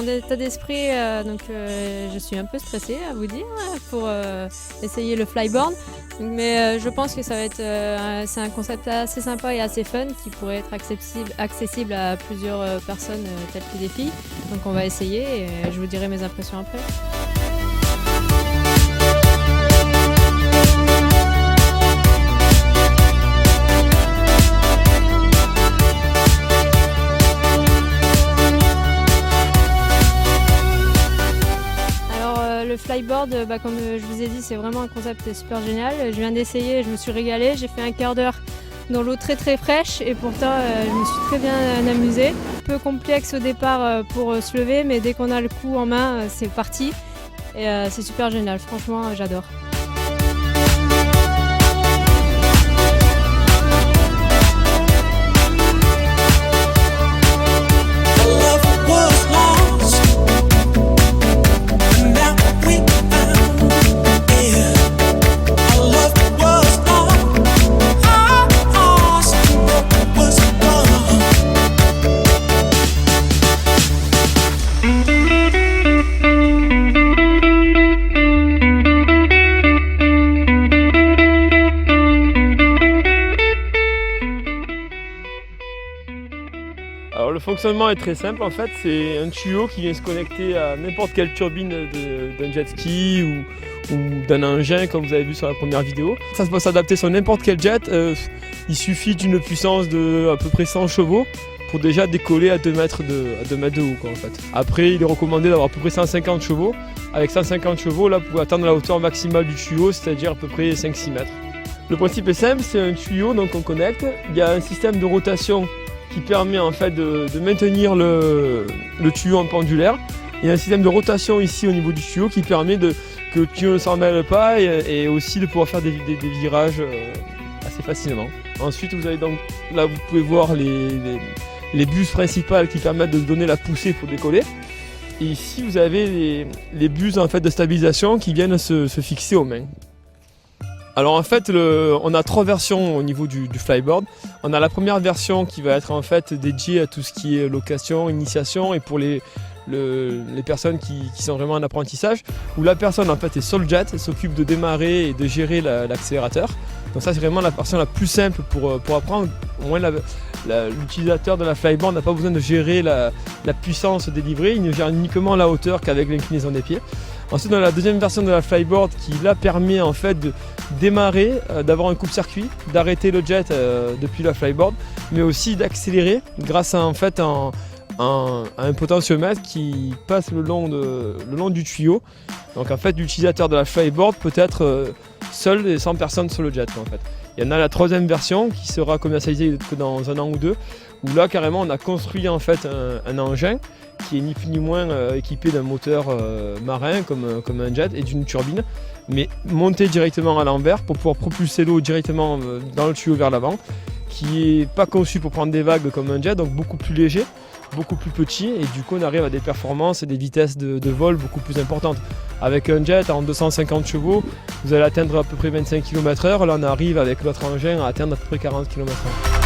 mon état d'esprit, je suis un peu stressée à vous dire pour essayer le flyboard. Mais je pense que ça va être c'est un concept assez sympa et assez fun qui pourrait être accessible à plusieurs personnes telles que des filles. Donc on va essayer et je vous dirai mes impressions après. Le flyboard, comme je vous ai dit, c'est vraiment un concept super génial. Je viens d'essayer, je me suis régalée. J'ai fait un quart d'heure dans l'eau très très fraîche et pourtant je me suis très bien amusée. Un peu complexe au départ pour se lever, mais dès qu'on a le coup en main, c'est parti. Et c'est super génial, franchement j'adore. Alors le fonctionnement est très simple en fait, c'est un tuyau qui vient se connecter à n'importe quelle turbine d'un jet ski ou d'un engin comme vous avez vu sur la première vidéo. Ça peut s'adapter sur n'importe quel jet, il suffit d'une puissance de à peu près 100 chevaux pour déjà décoller à 2 mètres de haut en fait. Après il est recommandé d'avoir à peu près 150 chevaux. Avec 150 chevaux là vous pouvez atteindre la hauteur maximale du tuyau, c'est-à-dire à peu près 5-6 mètres. Le principe est simple, c'est un tuyau donc on connecte, il y a un système de rotation qui permet en fait de maintenir le tuyau en pendulaire. Il y a un système de rotation ici au niveau du tuyau qui permet que le tuyau ne s'en mêle pas et aussi de pouvoir faire des virages assez facilement. Ensuite vous avez donc là vous pouvez voir les buses principales qui permettent de donner la poussée pour décoller. Et ici vous avez les buses en fait de stabilisation qui viennent se fixer aux mains. Alors en fait, on a 3 versions au niveau du flyboard. On a la première version qui va être en fait dédiée à tout ce qui est location, initiation et pour les personnes qui sont vraiment en apprentissage, où la personne en fait est sur le jet, s'occupe de démarrer et de gérer l'accélérateur. Donc ça c'est vraiment la version la plus simple pour apprendre. Au moins l'utilisateur de la flyboard n'a pas besoin de gérer la puissance délivrée, il ne gère uniquement la hauteur qu'avec l'inclinaison des pieds. Ensuite on a la deuxième version de la flyboard qui là permet en fait de démarrer, d'avoir un coupe-circuit, d'arrêter le jet depuis la flyboard, mais aussi d'accélérer grâce à en fait un potentiomètre qui passe le long du tuyau. Donc en fait l'utilisateur de la flyboard peut être seul et sans personne sur le jet en fait. Il y en a la troisième version qui sera commercialisée que dans 1 an ou 2, où là carrément on a construit en fait un engin qui est ni plus ni moins équipé d'un moteur marin comme un jet et d'une turbine, mais monté directement à l'envers pour pouvoir propulser l'eau directement dans le tuyau vers l'avant, qui n'est pas conçu pour prendre des vagues comme un jet, donc beaucoup plus léger, beaucoup plus petit, et du coup on arrive à des performances et des vitesses de vol beaucoup plus importantes. Avec un jet en 250 chevaux, vous allez atteindre à peu près 25 km/h, là on arrive avec l'autre engin à atteindre à peu près 40 km/h.